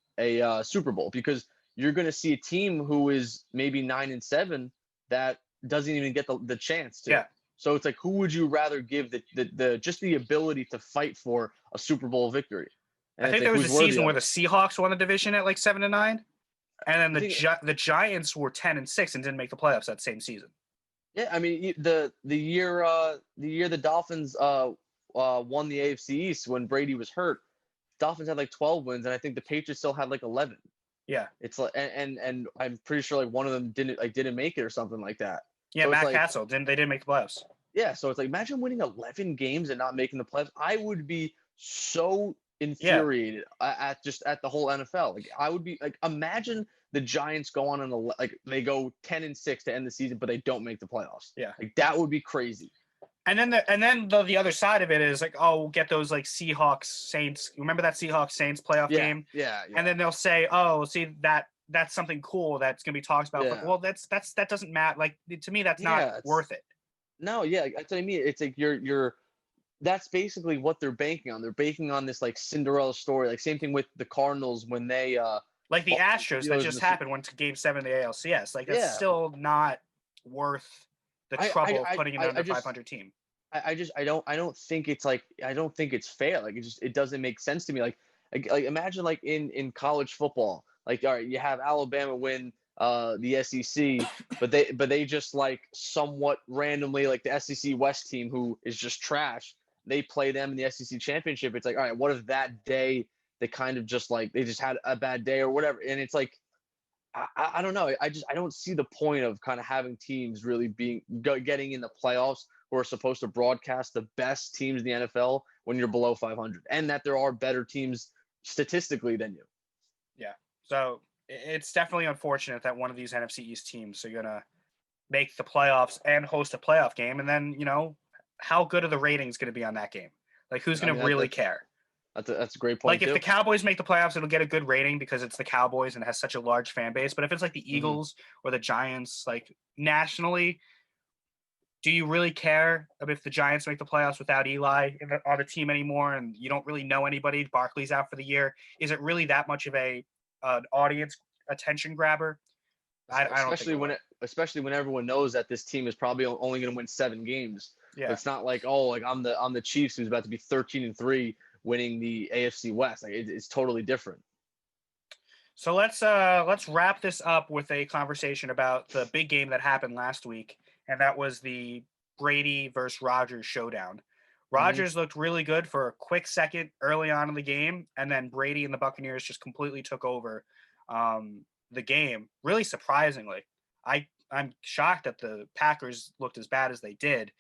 Super Bowl? Because you're going to see a team who is maybe 9-7 that doesn't even get the chance to. Yeah. So it's like, who would you rather give the just the ability to fight for a Super Bowl victory? And I think there was a season where the Seahawks won the division at like 7-9, and then the Giants were 10-6 and didn't make the playoffs that same season. Yeah, I mean the year the Dolphins won the AFC East when Brady was hurt. Dolphins had like 12 wins, and I think the Patriots still had like 11. Yeah, it's like, and I'm pretty sure like one of them didn't make it or something like that. Yeah, so Matt Castle didn't make the playoffs. Yeah, so it's like imagine winning 11 games and not making the playoffs. I would be so infuriated at the whole NFL. Like I would be like, imagine the Giants go on and like they go 10-6 to end the season, but they don't make the playoffs. Yeah, like that would be crazy. And then the other side of it is like, oh, we'll get those like Seahawks Saints. Remember that Seahawks Saints playoff game? Yeah. And then they'll say, oh, see that's something cool that's gonna be talked about. Yeah. But, well, that doesn't matter. Like to me, that's not worth it. No, yeah, that's what I mean. It's like you're that's basically what they're banking on. They're banking on this like Cinderella story. Like same thing with the Cardinals when they like the Astros that just happened went to Game 7 of the ALCS. Like that's still not worth the trouble of putting in under 500 team. I don't think it's like I don't think it's fair. Like it doesn't make sense to me. Like imagine like in college football. Like all right, you have Alabama win the SEC, but they just like somewhat randomly like the SEC West team who is just trash. They play them in the SEC championship. It's like all right, what if that day they kind of just like they just had a bad day or whatever, and it's like I don't know. I don't see the point of kind of having teams really getting in the playoffs who are supposed to broadcast the best teams in the NFL when you're below 500, and that there are better teams statistically than you. Yeah. So it's definitely unfortunate that one of these NFC East teams are going to make the playoffs and host a playoff game. And then, how good are the ratings going to be on that game? Like, who's going to really care? That's a great point. Like, if the Cowboys make the playoffs, it'll get a good rating because it's the Cowboys and it has such a large fan base. But if it's like the Eagles or the Giants, like nationally, do you really care if the Giants make the playoffs without Eli on the team anymore and you don't really know anybody? Barkley's out for the year. Is it really that much of an audience attention grabber? I don't think especially when everyone knows that this team is probably only going to win 7 games. Yeah. It's not like I'm the Chiefs who's about to be 13-3 winning the AFC West. Like it's totally different. So let's wrap this up with a conversation about the big game that happened last week, and that was the Brady versus Rodgers showdown. Hmm. Rodgers looked really good for a quick second early on in the game, and then Brady and the Buccaneers just completely took over the game. Really surprisingly, I'm shocked that the Packers looked as bad as they did.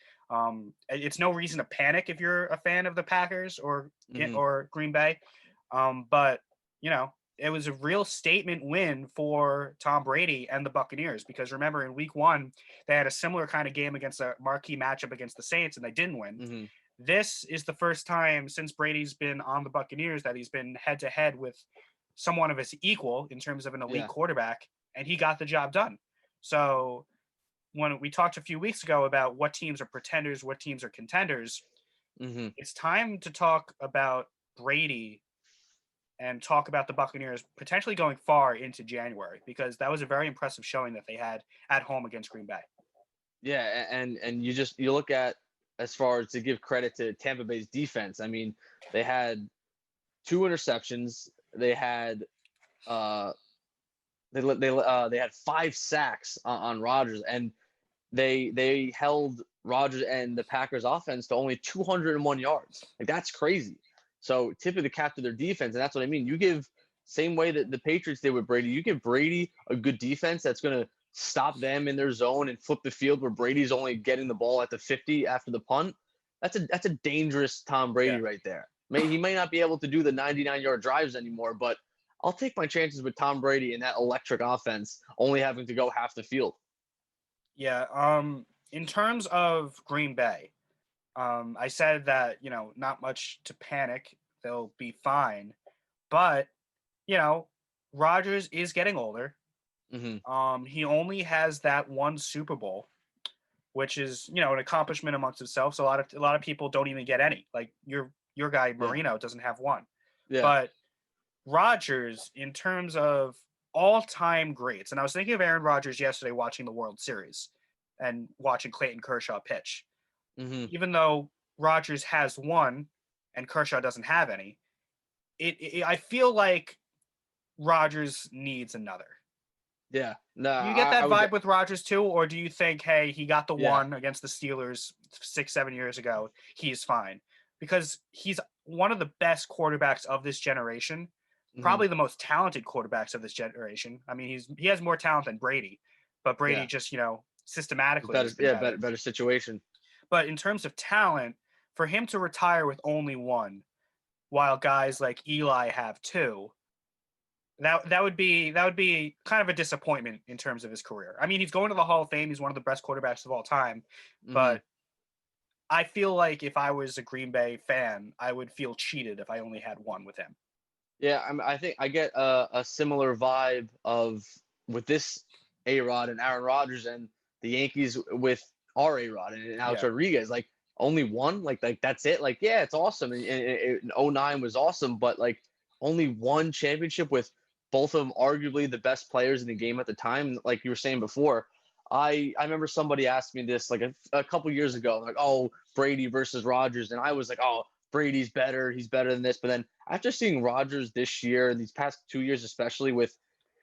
It's no reason to panic if you're a fan of the Packers Hmm. or Green Bay, but you know it was a real statement win for Tom Brady and the Buccaneers because remember in Week 1 they had a similar kind of game against a marquee matchup against the Saints and they didn't win. Hmm. This is the first time since Brady's been on the Buccaneers that he's been head to head with someone of his equal in terms of an elite Yeah. quarterback, and he got the job done. So when we talked a few weeks ago about what teams are pretenders, what teams are contenders, Hmm. it's time to talk about Brady and talk about the Buccaneers potentially going far into January because that was a very impressive showing that they had at home against Green Bay. Yeah, and you look at as far as to give credit to Tampa Bay's defense. I mean, they had two interceptions. They had uh they had 5 sacks on Rodgers, and they held Rodgers and the Packers offense to only 201 yards. Like that's crazy. So typically capture their defense, and that's what I mean. You give same way that the Patriots did with Brady. You give Brady a good defense that's going to stop them in their zone and flip the field where Brady's only getting the ball at the 50 after the punt. That's a dangerous Tom Yeah. Brady right there. He may not be able to do the 99-yard drives anymore, but I'll take my chances with Tom Brady and that electric offense only having to go half the field. Yeah. In terms of Green Bay, I said that, not much to panic. They'll be fine. But, you know, Rodgers is getting older. Hmm. He only has that one Super Bowl, which is, an accomplishment amongst itself. So a lot of people don't even get any. Like your guy Yeah. Marino doesn't have one. Yeah. But Rodgers, in terms of all-time greats, and I was thinking of Aaron Rodgers yesterday watching the World Series and watching Clayton Kershaw pitch. Hmm. Even though Rodgers has one and Kershaw doesn't have any, I feel like Rodgers needs another. Yeah. No, Do you get I that would. vibe with Rodgers too, or do you think, hey, he got the Yeah. one against the Steelers 6, 7 years ago, he's fine? Because he's one of the best quarterbacks of this generation, Hmm. probably the most talented quarterbacks of this generation. I mean, he has more talent than Brady, but Brady Yeah. just systematically Better. has been Yeah. better. Better situation. But in terms of talent, for him to retire with only one, while guys like Eli have two, that would be kind of a disappointment in terms of his career. I mean, he's going to the Hall of Fame. He's one of the best quarterbacks of all time, Hmm. but I feel like if I was a Green Bay fan, I would feel cheated if I only had one with him. Yeah. I think I get a similar vibe of with this A-Rod and Aaron Rodgers and the Yankees with our A-Rod and Alex Yeah, Rodriguez. Like only one. Like that's it. Like yeah, it's awesome. And 09 was awesome, but like only one championship with both of them arguably the best players in the game at the time. Like you were saying before, I remember somebody asked me this like a couple years ago, like, oh, Brady versus Rodgers. And I was like, oh, Brady's better. He's better than this. But then after seeing Rodgers this year and these past 2 years, especially with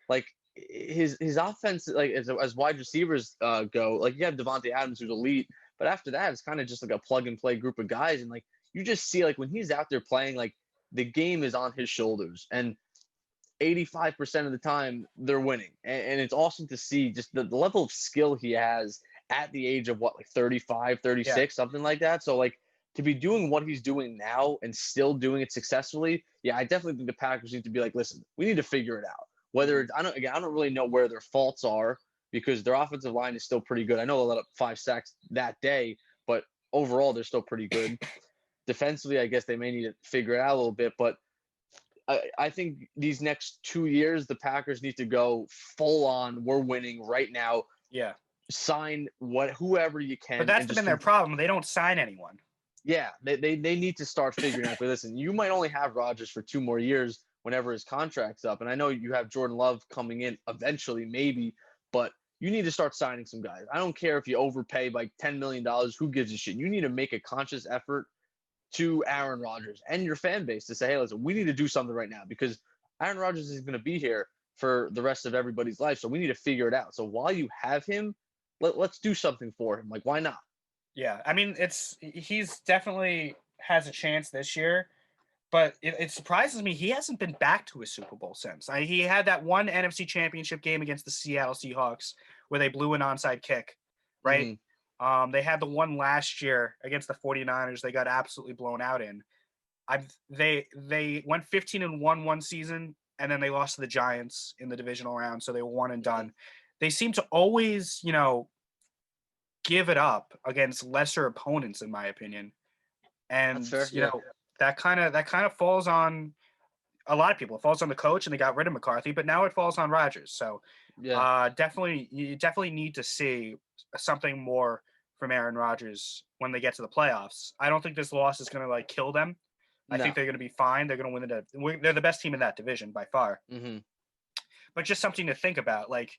like his offense, like as wide receivers go, like you have Devontae Adams who's elite, but after that it's kind of just like a plug and play group of guys, and like you just see like when he's out there playing, like the game is on his shoulders, and 85% of the time they're winning. And it's awesome to see just the level of skill he has at the age of what, like 35, yeah, 36, something like that. So like to be doing what he's doing now and still doing it successfully, yeah, I definitely think the Packers need to be like, listen, we need to figure it out. Whether mhm, it's, I don't really know where their faults are because their offensive line is still pretty good. I know they let up 5 sacks that day, but overall they're still pretty good. Defensively, I guess they may need to figure it out a little bit, but I think these next 2 years, the Packers need to go full on. We're winning right now. yeah. Sign whoever you But can that's and just been their problem. They don't sign anyone. yeah, they need to start figuring out. But listen, you might only have Rodgers for 2 more years whenever his contract's up, and I know you have Jordan Love coming in eventually, maybe, but you need to start signing some guys. I don't care if you overpay by $10 million. Who gives a shit? You need to make a conscious effort to Aaron Rodgers and your fan base to say, hey, listen, we need to do something right now because Aaron Rodgers is going to be here for the rest of everybody's life. So we need to figure it out. So while you have him, let's do something for him. Like, why not? Yeah, I mean, he's definitely has a chance this year, but it surprises me he hasn't been back to a Super Bowl since. He had that one NFC Championship game against the Seattle Seahawks where they blew an onside kick, right? Hmm. They had the one last year against the 49ers they got absolutely blown out in. They went 15-1 one season, and then they lost to the Giants in the divisional round, so they were one and done. They seem to always, give it up against lesser opponents, in my opinion. That's And fair. Yeah. that kind of falls on a lot of people. It falls on the coach, and they got rid of McCarthy, but now it falls on Rodgers. So Yeah. definitely, you definitely need to see something more from Aaron Rodgers when they get to the playoffs. I don't think this loss is going to like kill them. I think No. they're going to be fine. They're going to they're the best team in that division by far. Hmm. But just something to think about. Like,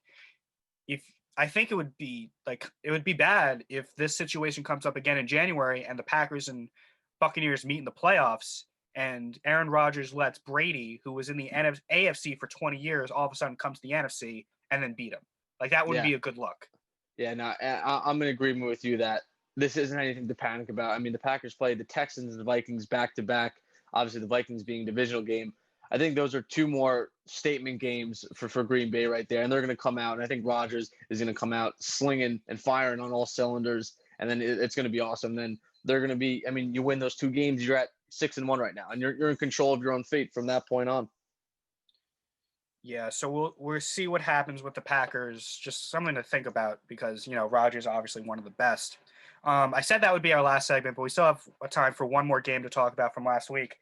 if I think it would be bad if this situation comes up again in January and the Packers and Buccaneers meet in the playoffs and Aaron Rodgers lets Brady, who was in the AFC for 20 years, all of a sudden come to the NFC and then beat him. Like, that wouldn't Yeah. be a good look. Yeah. No, I'm in agreement with you that this isn't anything to panic about. I mean, the Packers played the Texans and the Vikings back to back. Obviously, the Vikings being a divisional game. I think those are two more statement games for Green Bay right there, and they're going to come out. And I think Rodgers is going to come out slinging and firing on all cylinders, and then it's going to be awesome. Then they're going to be. I mean, you win those two games, you're at 6-1 right now, and you're in control of your own fate from that point on. Yeah, so we'll see what happens with the Packers. Just something to think about because Rodgers obviously one of the best. I said that would be our last segment, but we still have a time for one more game to talk about from last week.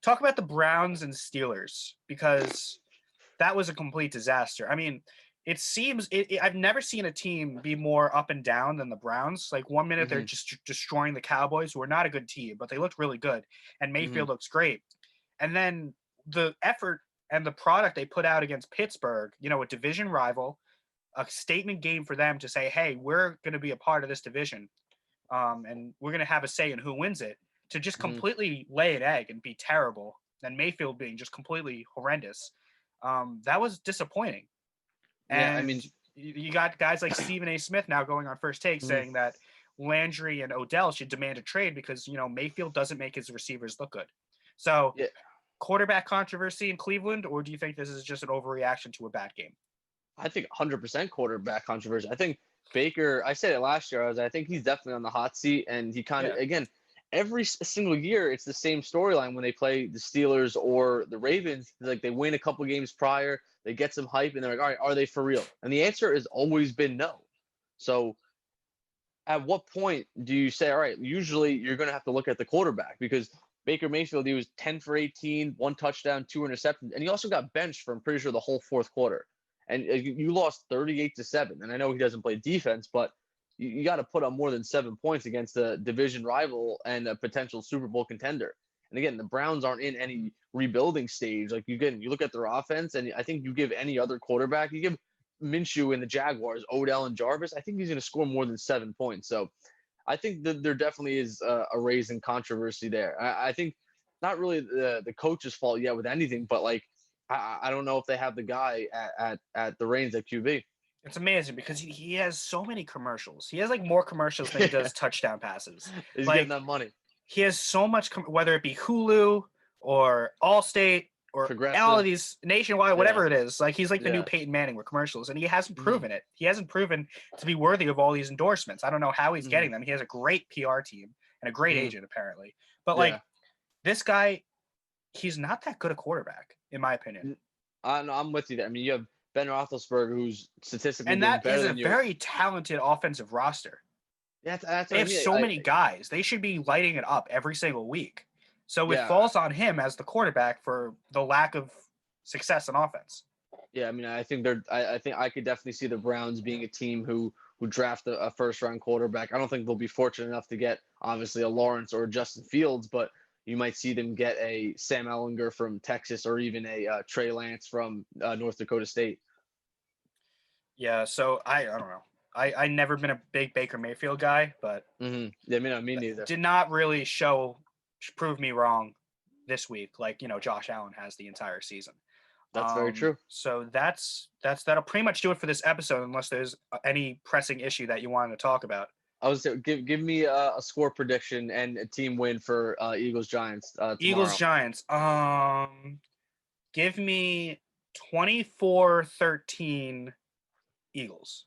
Talk about the Browns and Steelers because that was a complete disaster. I mean, it seems I've never seen a team be more up and down than the Browns. Like, one minute they're Hmm. just destroying the Cowboys, who are not a good team, but they looked really good, and Hmm. Mayfield looks great. And then the effort and the product they put out against Pittsburgh, a division rival, a statement game for them to say, "Hey, we're going to be a part of this division, and we're going to have a say in who wins it." To just Hmm. completely lay an egg and be terrible, and Mayfield being just completely horrendous, that was disappointing. Yeah. I And mean. you got guys like Stephen A. Smith now going on First Take Mhm. saying that Landry and Odell should demand a trade because Mayfield doesn't make his receivers look good. So, Yeah. quarterback controversy in Cleveland, or do you think this is just an overreaction to a bad game? I think 100% quarterback controversy. I think Baker, I said it last year, I think he's definitely on the hot seat. And he kind of, Yeah. again, every single year, it's the same storyline when they play the Steelers or the Ravens. Like they win a couple games prior, they get some hype, and they're like, all right, are they for real? And the answer has always been no. So at what point do you say, all right, usually you're going to have to look at the quarterback because Baker Mayfield, he was 10 for 18, one touchdown, two interceptions, and he also got benched for, I'm pretty sure, the whole fourth quarter. And you lost 38-7. And I know he doesn't play defense, but you got to put up more than 7 points against a division rival and a potential Super Bowl contender. And again, the Browns aren't in any rebuilding stage. Like you look at their offense, and I think you give any other quarterback, you give Minshew and the Jaguars, Odell and Jarvis, I think he's going to score more than 7 points. So I think that there definitely is a raise in controversy there. I think not really the coach's fault yet with anything, but like I don't know if they have the guy at the reins at QB. It's amazing because he has so many commercials. He has like more commercials than he Yeah, does touchdown passes. he's getting Like, that money. he has so much, whether it be Hulu or Allstate or all of Progressive. these nationwide, Yeah, whatever it is. Like, he's like the new yeah. Peyton Manning with commercials, and he hasn't Hmm. proven it. He hasn't proven to be worthy of all these endorsements. I don't know how he's Hmm. getting them. He has a great PR team and a great Hmm. agent, apparently. But like, Yeah. this guy, he's not that good a quarterback, in my opinion. I'm with you there. I mean, you have Ben Roethlisberger, who's statistically And doing that better is a than you. very talented offensive roster. That's They what I have mean. so many guys. They should be lighting it up every single week. So it Yeah, falls on him as the quarterback for the lack of success in offense. yeah. I mean, I think they're. I think I could definitely see the Browns being a team who draft a first round quarterback. I don't think they'll be fortunate enough to get obviously a Lawrence or a Justin Fields, but you might see them get a Sam Ellinger from Texas or even a Trey Lance from North Dakota State. Yeah, so I don't know. I never been a big Baker Mayfield guy, but Mm-hmm. Yeah, me neither. did not really prove me wrong this week, like Josh Allen has the entire season. That's very true. So that'll pretty much do it for this episode, unless there's any pressing issue that you wanted to talk about. I was give me a score prediction and a team win for Eagles Giants Eagles tomorrow. Giants. Give me 24-13 Eagles.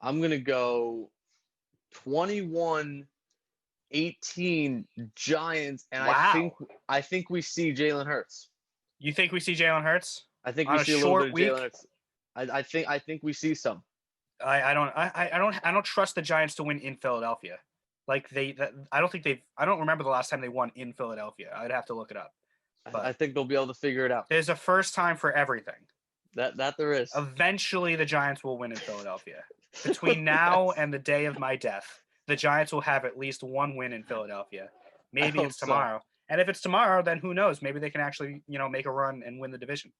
I'm gonna go 21-18 Giants, and Wow. I think we see Jalen Hurts. You think we see Jalen Hurts I think we on a see a little bit short of Jalen week? Hurts. I think we see some. I don't trust the Giants to win in Philadelphia. Like I don't think I don't remember the last time they won in Philadelphia. I'd have to look it up. I But think they'll be able to figure it out. there's a first time for everything. That there is. Eventually, the Giants will win in Philadelphia. Between now and the day of my death, the Giants will have at least one win in Philadelphia. Maybe it's tomorrow. And if it's tomorrow, then who knows? Maybe they can actually, make a run and win the division.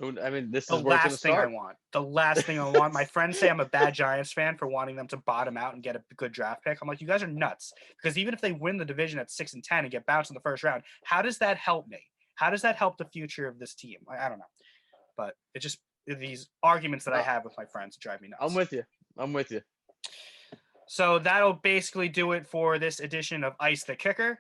I mean, this The is where it's going to last thing I start. want. The last thing I want. My friends say I'm a bad Giants fan for wanting them to bottom out and get a good draft pick. I'm like, you guys are nuts. Because even if they win the division at 6-10 and get bounced in the first round, how does that help me? How does that help the future of this team? I don't know. But it just these arguments that I have with my friends drive me nuts. I'm with you. So that'll basically do it for this edition of Ice the Kicker.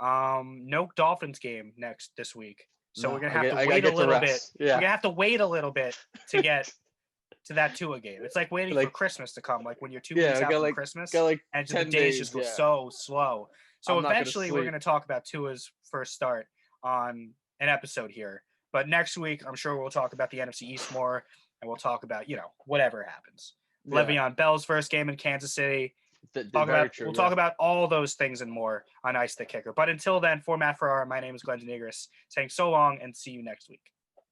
No Dolphins game this week. So we're gonna have to wait a little bit. Yeah. We're gonna have to wait a little bit to get to that TUA game. It's like waiting for Christmas to come, like when you're 2 weeks out from Christmas, and the days just go so slow. So eventually we're gonna talk about TUA's first start on an episode here. But next week, I'm sure we'll talk about the NFC East more, and we'll talk about, whatever happens. Yeah. Le'Veon Bell's first game in Kansas City. We'll talk about all those things and more on Ice the Kicker. But until then, for Matt Ferrara, my name is Glen and Matt saying so long and see you next week.